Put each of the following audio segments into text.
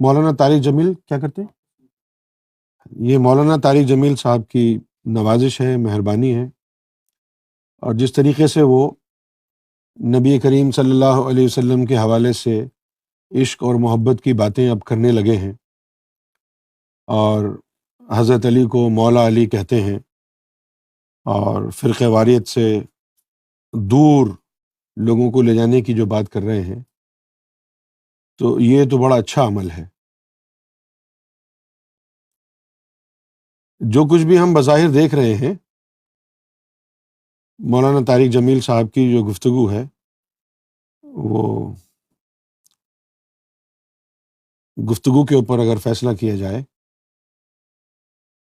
مولانا طارق جمیل کیا کرتے ہیں؟ یہ مولانا طارق جمیل صاحب کی نوازش ہے، مہربانی ہے، اور جس طریقے سے وہ نبی کریم صلی اللہ علیہ وسلم کے حوالے سے عشق اور محبت کی باتیں اب کرنے لگے ہیں، اور حضرت علی کو مولا علی کہتے ہیں، اور فرقہ واریت سے دور لوگوں کو لے جانے کی جو بات کر رہے ہیں، تو یہ تو بڑا اچھا عمل ہے۔ جو کچھ بھی ہم بظاہر دیکھ رہے ہیں، مولانا طارق جمیل صاحب کی جو گفتگو ہے وہ گفتگو کے اوپر اگر فیصلہ کیا جائے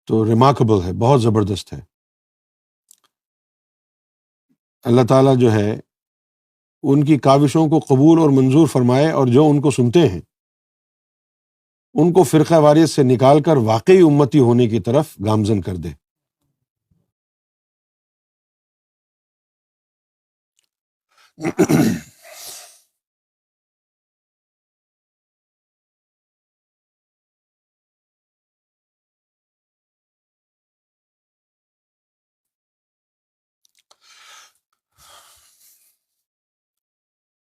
تو ریمارکیبل ہے، بہت زبردست ہے۔ اللہ تعالیٰ جو ہے ان کی کاوشوں کو قبول اور منظور فرمائے، اور جو ان کو سنتے ہیں ان کو فرقہ واریت سے نکال کر واقعی امتی ہونے کی طرف گامزن کر دے۔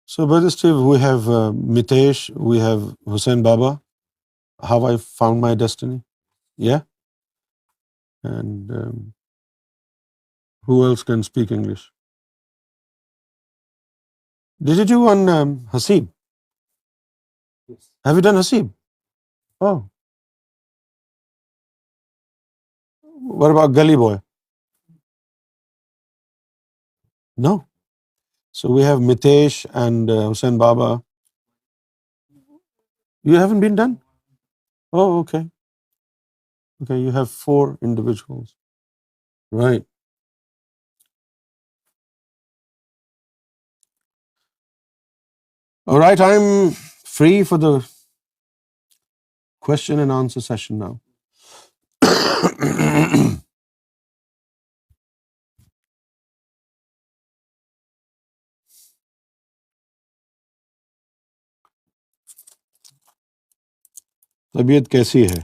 So, Brother Steve, we have Mitesh, we have Hussain Baba. How I found my destiny? Yeah? And who else can speak English? Did you do one Haseeb? Have you done Haseeb? Oh. What about Gully Boy? No. So we have Mitesh and Hussain Baba. You haven't been done? Oh, okay. Okay, you have 4 individuals. Right. All right, I'm free for the question and answer session now. طبیعت کیسی ہے؟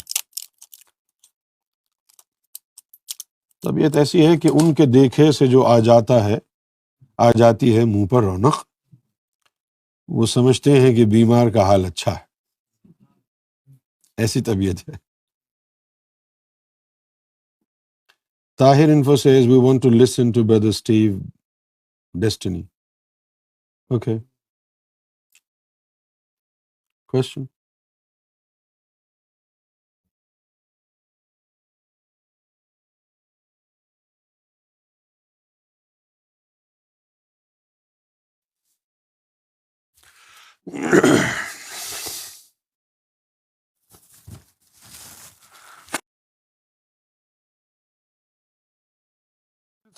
طبیعت ایسی ہے کہ ان کے دیکھے سے جو آ جاتی ہے منہ پر رونق، وہ سمجھتے ہیں کہ بیمار کا حال اچھا ہے، ایسی طبیعت ہے۔ Tahir info says we want to listen to Brother Steve Destiny. Okay. Question?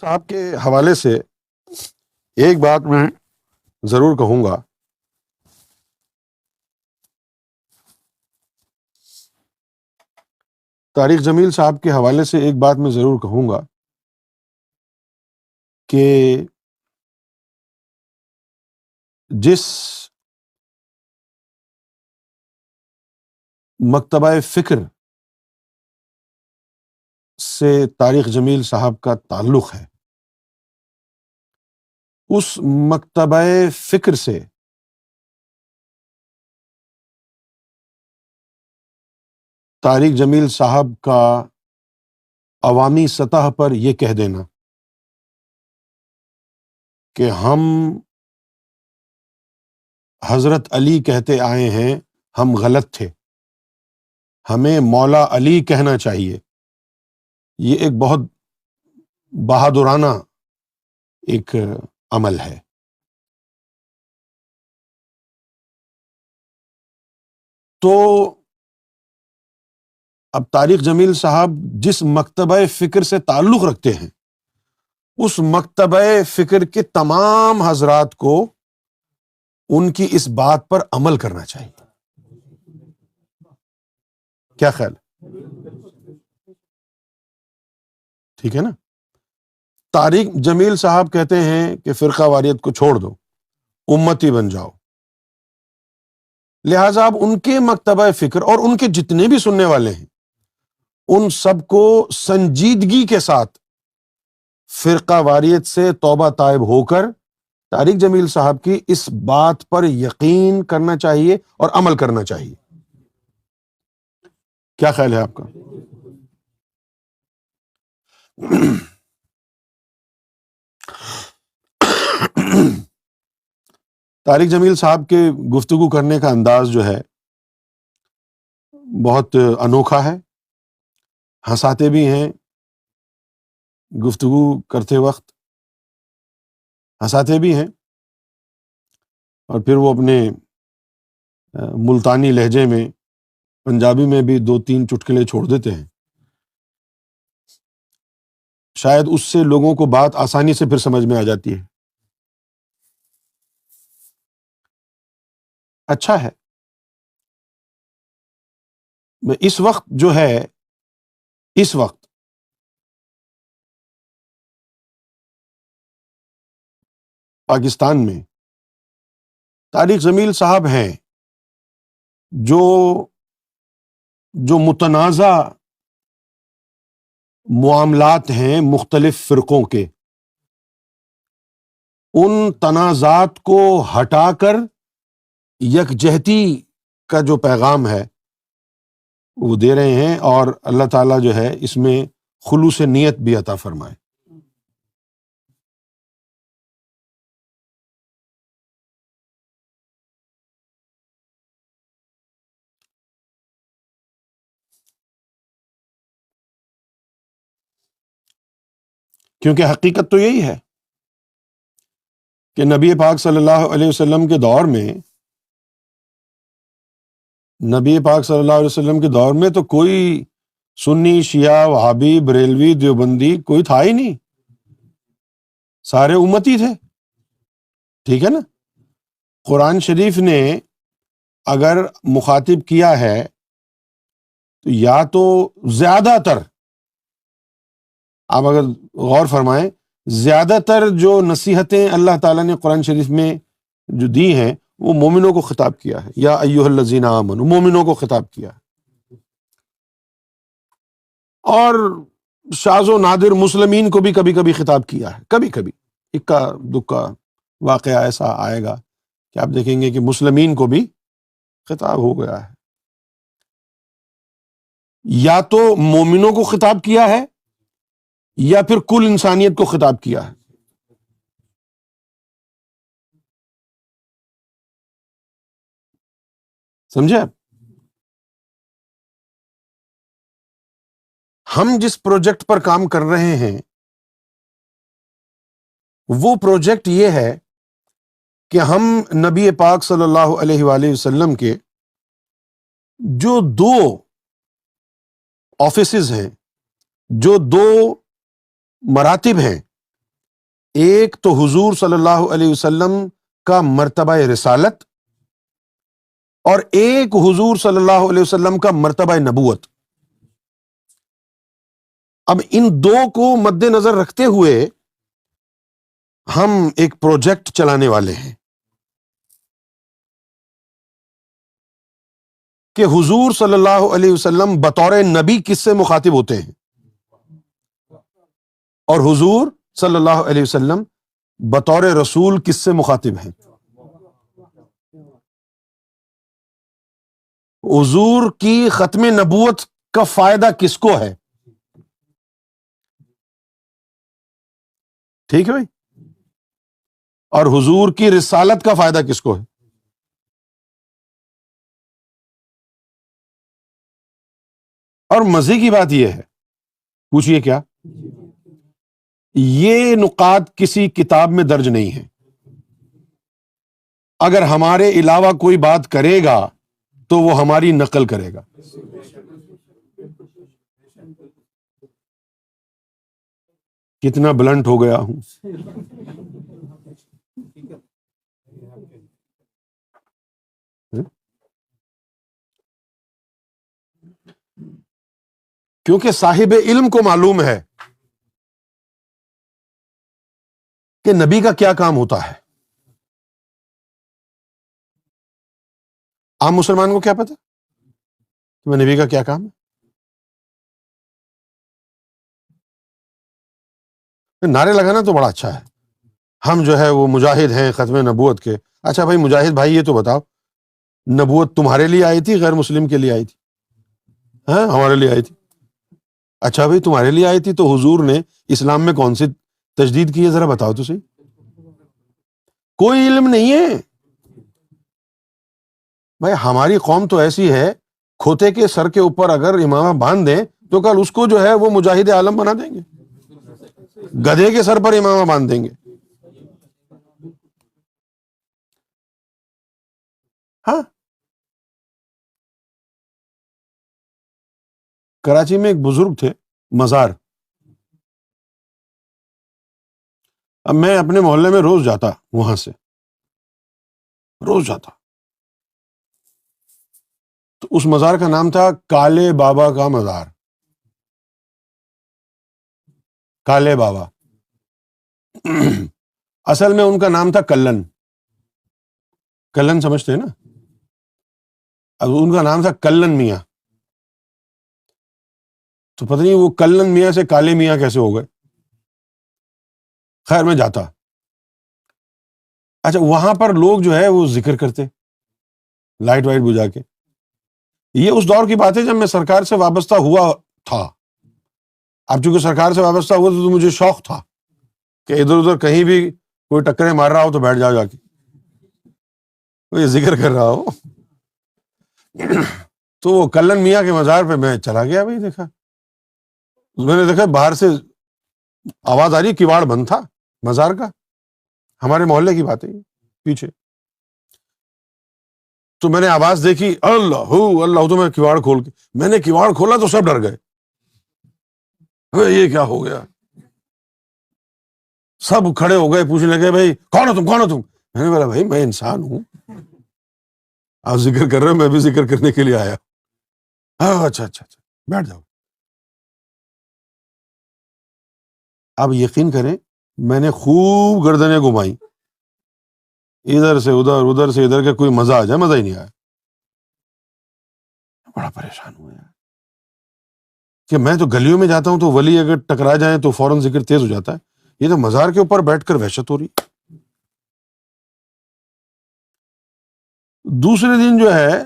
صاحب کے حوالے سے ایک بات میں ضرور کہوں گا، طارق جمیل صاحب کے حوالے سے ایک بات میں ضرور کہوں گا کہ جس مکتبہ فکر سے طارق جمیل صاحب کا تعلق ہے، اس مکتبہ فکر سے طارق جمیل صاحب کا عوامی سطح پر یہ کہہ دینا کہ ہم حضرت علی کہتے آئے ہیں، ہم غلط تھے، ہمیں مولا علی کہنا چاہیے، یہ ایک بہت بہادرانہ ایک عمل ہے۔ تو اب طارق جمیل صاحب جس مکتبہ فکر سے تعلق رکھتے ہیں، اس مکتبہ فکر کے تمام حضرات کو ان کی اس بات پر عمل کرنا چاہیے۔ کیا خیال ہے؟ ٹھیک ہے نا؟ طارق جمیل صاحب کہتے ہیں کہ فرقہ واریت کو چھوڑ دو، امتی بن جاؤ، لہٰذا اب ان کے مکتبہ فکر اور ان کے جتنے بھی سننے والے ہیں ان سب کو سنجیدگی کے ساتھ فرقہ واریت سے توبہ طائب ہو کر طارق جمیل صاحب کی اس بات پر یقین کرنا چاہیے اور عمل کرنا چاہیے. کیا خیال ہے آپ کا؟ طارق جمیل صاحب کے گفتگو کرنے کا انداز جو ہے بہت انوکھا ہے، ہنساتے بھی ہیں، گفتگو کرتے وقت ہنساتے بھی ہیں، اور پھر وہ اپنے ملتانی لہجے میں پنجابی میں بھی 2-3 چٹکلے چھوڑ دیتے ہیں. شاید اس سے لوگوں کو بات آسانی سے پھر سمجھ میں آ جاتی ہے. اچھا ہے. اس وقت جو ہے، اس وقت پاکستان میں طارق جمیل صاحب ہیں جو متنازع معاملات ہیں مختلف فرقوں کے، ان تنازعات کو ہٹا کر یکجہتی کا جو پیغام ہے وہ دے رہے ہیں، اور اللہ تعالیٰ جو ہے اس میں خلوص نیت بھی عطا فرمائے. کیونکہ حقیقت تو یہی ہے کہ نبی پاک صلی اللہ علیہ وسلم کے دور میں، نبی پاک صلی اللہ علیہ وسلم کے دور میں تو کوئی سنی، شیعہ، وہابی، بریلوی، دیوبندی کوئی تھا ہی نہیں، سارے امتی تھے. ٹھیک ہے نا؟ قرآن شریف نے اگر مخاطب کیا ہے تو یا تو زیادہ تر، آپ اگر غور فرمائیں، زیادہ تر جو نصیحتیں اللہ تعالیٰ نے قرآن شریف میں جو دی ہیں وہ مومنوں کو خطاب کیا ہے. یا ایھا الذین آمنوا، مومنوں کو خطاب کیا ہے. اور شاذ و نادر مسلمین کو بھی کبھی کبھی خطاب کیا ہے، کبھی کبھی اکا دکا واقعہ ایسا آئے گا کہ آپ دیکھیں گے کہ مسلمین کو بھی خطاب ہو گیا ہے. یا تو مومنوں کو خطاب کیا ہے یا پھر کل انسانیت کو خطاب کیا ہے. سمجھے آپ؟ ہم جس پروجیکٹ پر کام کر رہے ہیں وہ پروجیکٹ یہ ہے کہ ہم نبی پاک صلی اللہ علیہ وآلہ وسلم کے جو 2 آفیسز ہیں، جو 2 مراتب ہیں، ایک تو حضور صلی اللہ علیہ وسلم کا مرتبہ رسالت، اور ایک حضور صلی اللہ علیہ وسلم کا مرتبہ نبوت. اب ان 2 کو مد نظر رکھتے ہوئے ہم ایک پروجیکٹ چلانے والے ہیں کہ حضور صلی اللہ علیہ وسلم بطور نبی کس سے مخاطب ہوتے ہیں، اور حضور صلی اللہ علیہ وسلم بطور رسول کس سے مخاطب ہیں. حضور کی ختم نبوت کا فائدہ کس کو ہے؟ ٹھیک ہے بھائی؟ اور حضور کی رسالت کا فائدہ کس کو ہے؟ اور مزے کی بات یہ ہے، پوچھئے کیا؟ یہ نقاط کسی کتاب میں درج نہیں ہے. اگر ہمارے علاوہ کوئی بات کرے گا تو وہ ہماری نقل کرے گا. کتنا بلنٹ ہو گیا ہوں. کیونکہ صاحب علم کو معلوم ہے کہ نبی کا کیا کام ہوتا ہے. عام مسلمان کو کیا پتا کہ میں نبی کا کیا کام ہے؟ نعرے لگانا تو بڑا اچھا ہے، ہم جو ہے وہ مجاہد ہیں ختم نبوت کے. اچھا بھائی مجاہد بھائی، یہ تو بتاؤ نبوت تمہارے لیے آئی تھی غیر مسلم کے لیے آئی تھی؟ ہاں ہمارے لیے آئی تھی. اچھا بھائی تمہارے لیے آئی تھی تو حضور نے اسلام میں کون سی تجدید کی ہے ذرا بتاؤ تو صحیح. کوئی علم نہیں ہے بھائی. ہماری قوم تو ایسی ہے، کھوتے کے سر کے اوپر اگر امامہ باندھ دیں تو کل اس کو جو ہے وہ مجاہد عالم بنا دیں گے، گدھے کے سر پر امامہ باندھ دیں گے. ہاں کراچی میں ایک بزرگ تھے مزار. اب میں اپنے محلے میں روز جاتا، وہاں سے روز جاتا. تو اس مزار کا نام تھا کالے بابا کا مزار. کالے بابا اصل میں ان کا نام تھا کلن. کلن سمجھتے ہیں نا؟ اب ان کا نام تھا کلن میاں. تو پتہ نہیں وہ کلن میاں سے کالے میاں کیسے ہو گئے. خیر میں جاتا. اچھا وہاں پر لوگ جو ہے وہ ذکر کرتے لائٹ وائٹ بجھا کے. یہ اس دور کی بات ہے جب میں سرکار سے وابستہ ہوا تھا. اب چونکہ سرکار سے وابستہ ہوا تو مجھے شوق تھا کہ ادھر ادھر کہیں بھی کوئی ٹکرے مار رہا ہو تو بیٹھ جاؤ جا کے، کوئی ذکر کر رہا ہو. تو وہ کلن میاں کے مزار پہ میں چلا گیا. بھائی دیکھا، میں نے دیکھا باہر سے آواز آ رہی، کواڑ بند تھا مزار کا. ہمارے محلے کی بات ہے پیچھے. تو میں نے آواز دیکھی، اللہ اللہ، تو میں کواڑ کھول کے میں نے کواڑ کھولا تو سب ڈر گئے. یہ کیا ہو گیا؟ سب کھڑے ہو گئے، پوچھنے لگے بھائی کون ہو تم، کون ہو تم؟ میں نے بولا بھائی میں انسان ہوں، آپ ذکر کر رہے ہو، میں بھی ذکر کرنے کے لیے آیا. ہاں اچھا اچھا اچھا، بیٹھ جاؤ. آپ یقین کریں میں نے خوب گردنیں گھمائی، ادھر سے ادھر ادھر سے ادھر کے، کوئی مزہ آ جائے، مزہ ہی نہیں آیا. بڑا پریشان ہوا یار کہ میں تو گلیوں میں جاتا ہوں تو ولی اگر ٹکرا جائیں تو فوراً ذکر تیز ہو جاتا ہے، یہ تو مزار کے اوپر بیٹھ کر وحشت ہو رہی. دوسرے دن جو ہے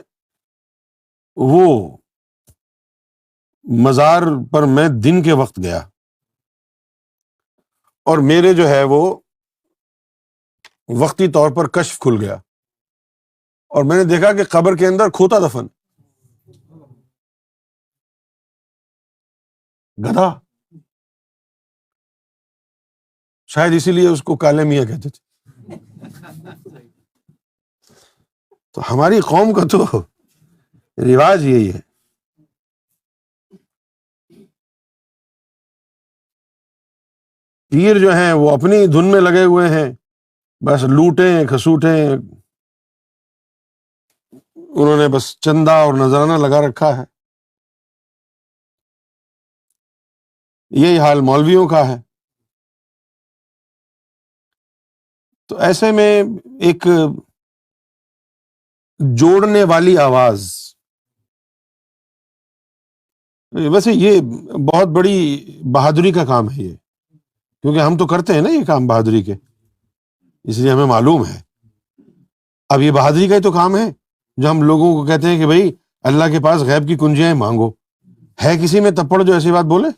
وہ مزار پر میں دن کے وقت گیا اور میرے جو ہے وہ وقتی طور پر کشف کھل گیا اور میں نے دیکھا کہ قبر کے اندر کھوتا دفن، گدھا. شاید اسی لیے اس کو کالے میاں کہتے تھے. تو ہماری قوم کا تو رواج یہی ہے. پیر جو ہیں وہ اپنی دھن میں لگے ہوئے ہیں، بس لوٹیں کھسوٹیں، انہوں نے بس چندہ اور نذرانہ لگا رکھا ہے. یہی حال مولویوں کا ہے. تو ایسے میں ایک جوڑنے والی آواز، ویسے یہ بہت بڑی بہادری کا کام ہے یہ، کیونکہ ہم تو کرتے ہیں نا یہ کام بہادری کے، اس لیے ہمیں معلوم ہے. اب یہ بہادری کا ہی تو کام ہے جو ہم لوگوں کو کہتے ہیں کہ بھائی اللہ کے پاس غیب کی کنجیاں مانگو. ہے کسی میں تپڑ جو ایسی بات بولے؟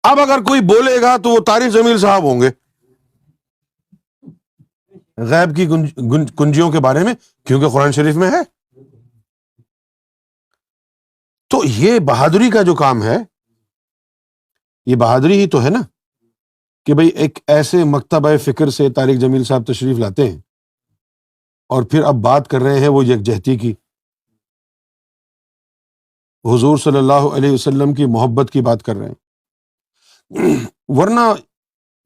اب اگر کوئی بولے گا تو وہ طارق جمیل صاحب ہوں گے غیب کی کنجیوں کے بارے میں، کیونکہ قرآن شریف میں ہے. تو یہ بہادری کا جو کام ہے، یہ بہادری ہی تو ہے نا کہ بھئی ایک ایسے مکتبہ فکر سے طارق جمیل صاحب تشریف لاتے ہیں اور پھر اب بات کر رہے ہیں وہ یکجہتی کی، حضور صلی اللہ علیہ وسلم کی محبت کی بات کر رہے ہیں. ورنہ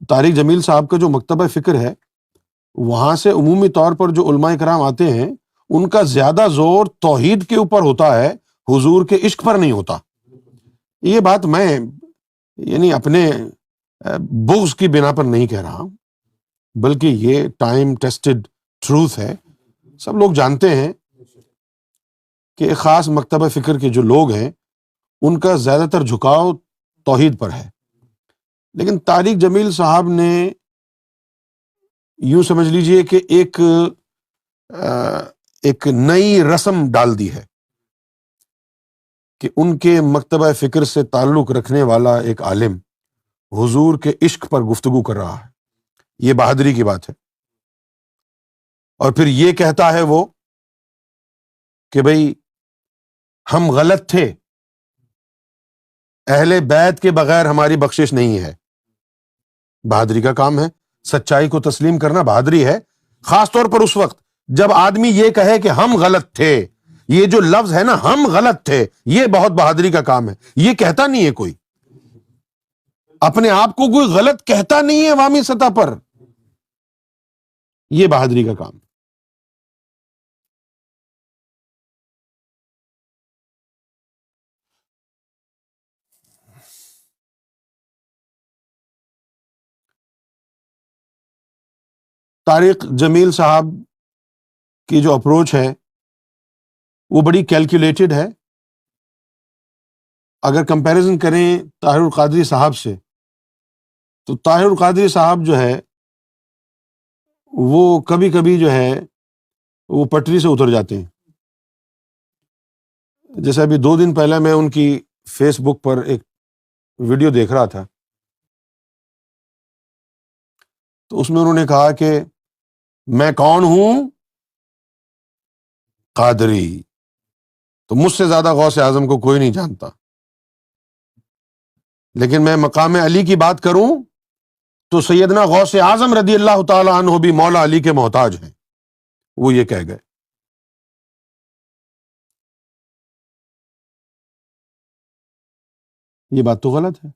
طارق جمیل صاحب کا جو مکتبہ فکر ہے، وہاں سے عمومی طور پر جو علماء کرام آتے ہیں ان کا زیادہ زور توحید کے اوپر ہوتا ہے، حضور کے عشق پر نہیں ہوتا. یہ بات میں یعنی اپنے بغض کی بنا پر نہیں کہہ رہا ہوں، بلکہ یہ ٹائم ٹیسٹڈ ٹروتھ ہے سب لوگ جانتے ہیں کہ ایک خاص مکتبہ فکر کے جو لوگ ہیں ان کا زیادہ تر جھکاؤ توحید پر ہے، لیکن طارق جمیل صاحب نے یوں سمجھ لیجئے کہ ایک نئی رسم ڈال دی ہے کہ ان کے مکتبہ فکر سے تعلق رکھنے والا ایک عالم حضور کے عشق پر گفتگو کر رہا ہے۔ یہ بہادری کی بات ہے، اور پھر یہ کہتا ہے وہ کہ بھئی ہم غلط تھے، اہل بیت کے بغیر ہماری بخشش نہیں ہے۔ بہادری کا کام ہے، سچائی کو تسلیم کرنا بہادری ہے، خاص طور پر اس وقت جب آدمی یہ کہے کہ ہم غلط تھے۔ یہ جو لفظ ہے نا، ہم غلط تھے، یہ بہت بہادری کا کام ہے۔ یہ کہتا نہیں ہے کوئی، اپنے آپ کو کوئی غلط کہتا نہیں ہے عوامی سطح پر، یہ بہادری کا کام ہے۔ طارق جمیل صاحب کی جو اپروچ ہے وہ بڑی کیلکولیٹڈ ہے۔ اگر کمپیریزن کریں طاہر القادری صاحب سے، تو طاہر القادری صاحب جو ہے وہ کبھی کبھی جو ہے وہ پٹری سے اتر جاتے ہیں۔ جیسے ابھی 2 دن پہلے میں ان کی فیس بک پر ایک ویڈیو دیکھ رہا تھا، تو اس میں انہوں نے کہا کہ میں کون ہوں؟ قادری، تو مجھ سے زیادہ غوث اعظم کو کوئی نہیں جانتا، لیکن میں مقام علی کی بات کروں تو سیدنا غوث اعظم رضی اللہ تعالی عنہ بھی مولا علی کے محتاج ہیں، وہ یہ کہہ گئے۔ یہ بات تو غلط ہے،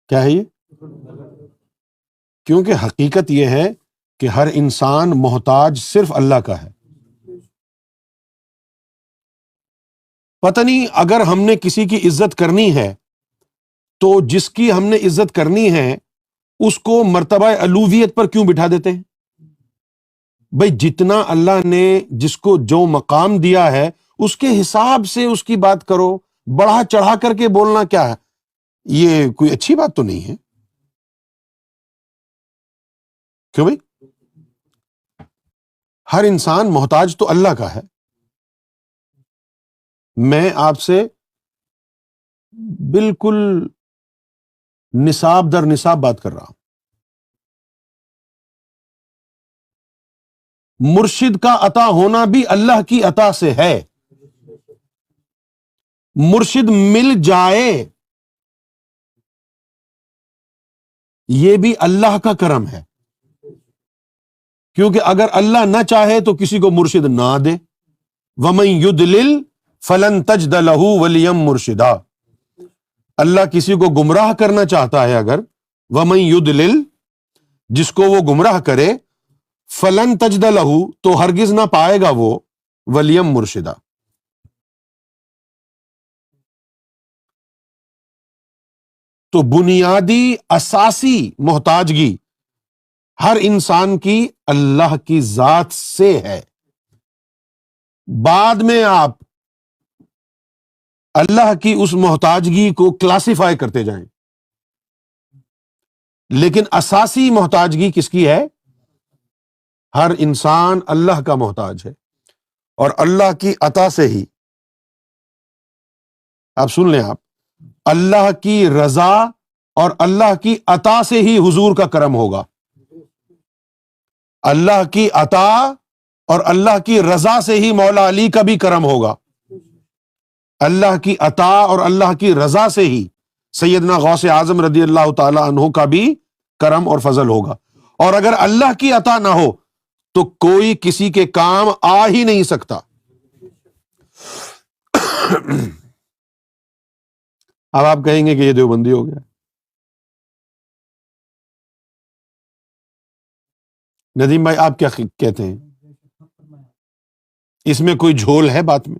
کیا ہے یہ؟ کیونکہ حقیقت یہ ہے کہ ہر انسان محتاج صرف اللہ کا ہے۔ پتہ نہیں، اگر ہم نے کسی کی عزت کرنی ہے تو جس کی ہم نے عزت کرنی ہے اس کو مرتبہ الوہیت پر کیوں بٹھا دیتے ہیں؟ بھئی جتنا اللہ نے جس کو جو مقام دیا ہے اس کے حساب سے اس کی بات کرو، بڑھا چڑھا کر کے بولنا کیا ہے؟ یہ کوئی اچھی بات تو نہیں ہے، کیوں بھئی؟ ہر انسان محتاج تو اللہ کا ہے۔ میں آپ سے بالکل نصاب در نصاب بات کر رہا ہوں۔ مرشد کا عطا ہونا بھی اللہ کی عطا سے ہے، مرشد مل جائے یہ بھی اللہ کا کرم ہے، کیونکہ اگر اللہ نہ چاہے تو کسی کو مرشد نہ دے۔ وَمَن يُضْلِلْ فَلَن تَجِدَ لَهُ وَلِيًّا مُرْشِدًا، اللہ کسی کو گمراہ کرنا چاہتا ہے، اگر وَمَن يُضْلِلْ، جس کو وہ گمراہ کرے، فَلَن تَجِدَ لَهُ، تو ہرگز نہ پائے گا وہ وَلِيًّا مُرْشِدًا۔ تو بنیادی اساسی محتاجگی ہر انسان کی اللہ کی ذات سے ہے۔ بعد میں آپ اللہ کی اس محتاجگی کو کلاسیفائی کرتے جائیں، لیکن اساسی محتاجگی کس کی ہے؟ ہر انسان اللہ کا محتاج ہے، اور اللہ کی عطا سے ہی، آپ سن لیں، آپ اللہ کی رضا اور اللہ کی عطا سے ہی حضور کا کرم ہوگا۔ اللہ کی عطا اور اللہ کی رضا سے ہی مولا علی کا بھی کرم ہوگا، اللہ کی عطا اور اللہ کی رضا سے ہی سیدنا غوث اعظم رضی اللہ تعالی عنہ کا بھی کرم اور فضل ہوگا۔ اور اگر اللہ کی عطا نہ ہو تو کوئی کسی کے کام آ ہی نہیں سکتا۔ اب آپ کہیں گے کہ یہ دیوبندی ہو گیا۔ ندیم بھائی آپ کیا کہتے ہیں؟ اس میں کوئی جھول ہے بات میں؟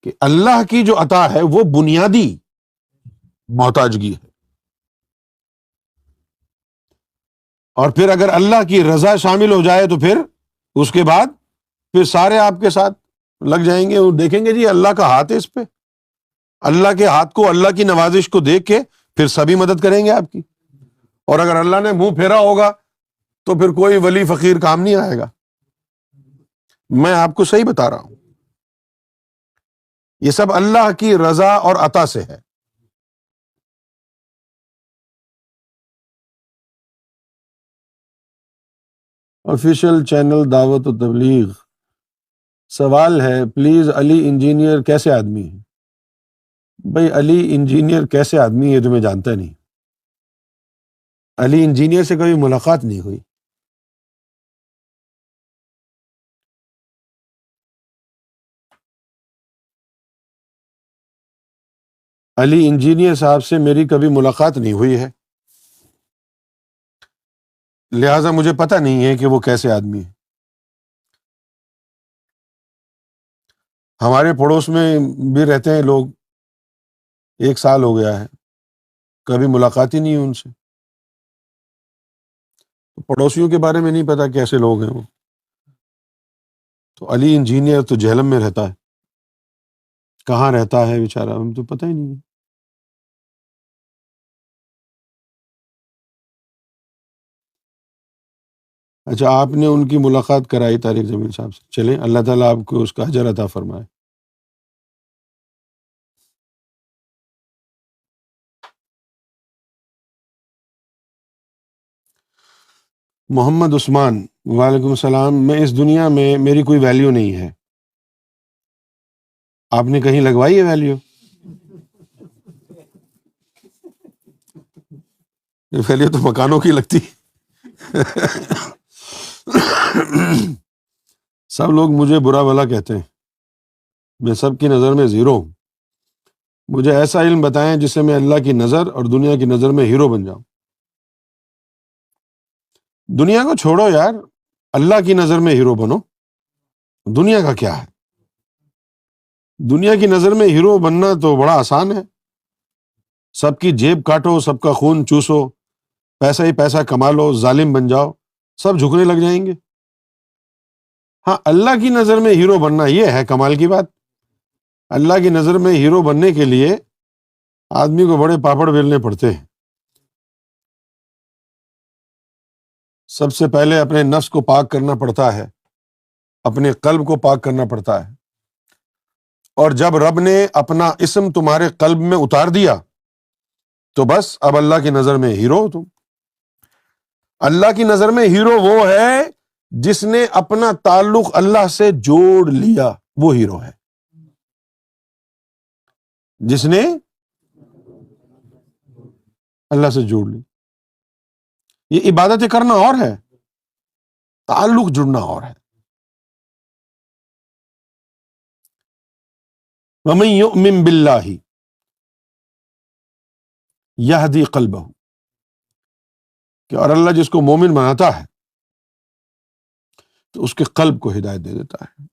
کہ اللہ کی جو عطا ہے وہ بنیادی محتاجگی ہے، اور پھر اگر اللہ کی رضا شامل ہو جائے تو پھر اس کے بعد پھر سارے آپ کے ساتھ لگ جائیں گے، وہ دیکھیں گے جی اللہ کا ہاتھ ہے اس پہ، اللہ کے ہاتھ کو، اللہ کی نوازش کو دیکھ کے پھر سبھی مدد کریں گے آپ کی۔ اور اگر اللہ نے منہ پھیرا ہوگا تو پھر کوئی ولی فقیر کام نہیں آئے گا۔ میں آپ کو صحیح بتا رہا ہوں، یہ سب اللہ کی رضا اور عطا سے ہے۔ آفیشیل چینل دعوت و تبلیغ، سوال ہے پلیز علی انجینئر کیسے آدمی ہے؟ بھئی علی انجینئر کیسے آدمی ہے تمہیں جانتا نہیں، علی انجینئر سے کبھی ملاقات نہیں ہوئی۔ علی انجینئر صاحب سے میری کبھی ملاقات نہیں ہوئی ہے، لہٰذا مجھے پتہ نہیں ہے کہ وہ کیسے آدمی ہے۔ ہمارے پڑوس میں بھی رہتے ہیں لوگ، 1 سال ہو گیا ہے، کبھی ملاقات ہی نہیں ہوئی ان سے۔ پڑوسیوں کے بارے میں نہیں پتا کیسے لوگ ہیں وہ۔ تو علی انجینئر تو جہلم میں رہتا ہے، کہاں رہتا ہے بیچارہ ہمیں تو پتہ ہی نہیں ہے۔ اچھا آپ نے ان کی ملاقات کرائی طارق جمیل صاحب سے، چلیں اللہ تعالیٰ آپ کو اس کا اجر عطا فرمائے۔ محمد عثمان، وعلیکم السلام، میں اس دنیا میں میری کوئی ویلیو نہیں ہے، آپ نے کہیں لگوائی ہے ویلیو؟ ویلیو تو مکانوں کی لگتی۔ سب لوگ مجھے برا بھلا کہتے ہیں، میں سب کی نظر میں زیرو ہوں۔ مجھے ایسا علم بتائیں جس سے میں اللہ کی نظر اور دنیا کی نظر میں ہیرو بن جاؤں۔ دنیا کو چھوڑو یار، اللہ کی نظر میں ہیرو بنو۔ دنیا کا کیا ہے؟ دنیا کی نظر میں ہیرو بننا تو بڑا آسان ہے، سب کی جیب کاٹو، سب کا خون چوسو، پیسہ ہی پیسہ کما لو، ظالم بن جاؤ، سب جھکنے لگ جائیں گے۔ ہاں اللہ کی نظر میں ہیرو بننا، یہ ہے کمال کی بات۔ اللہ کی نظر میں ہیرو بننے کے لیے آدمی کو بڑے پاپڑ بیلنے پڑتے ہیں۔ سب سے پہلے اپنے نفس کو پاک کرنا پڑتا ہے، اپنے قلب کو پاک کرنا پڑتا ہے، اور جب رب نے اپنا اسم تمہارے قلب میں اتار دیا تو بس اب اللہ کی نظر میں ہیرو ہو تم۔ اللہ کی نظر میں ہیرو وہ ہے جس نے اپنا تعلق اللہ سے جوڑ لیا، وہ ہیرو ہے۔ جس نے اللہ سے جوڑ لی، یہ عبادتیں کرنا اور ہے، تعلق جڑنا اور ہے۔ وَمَن يُؤْمِن بِاللَّهِ يَهْدِي قَلْبَهُ، کہ اور اللہ جس کو مومن بناتا ہے تو اس کے قلب کو ہدایت دے دیتا ہے۔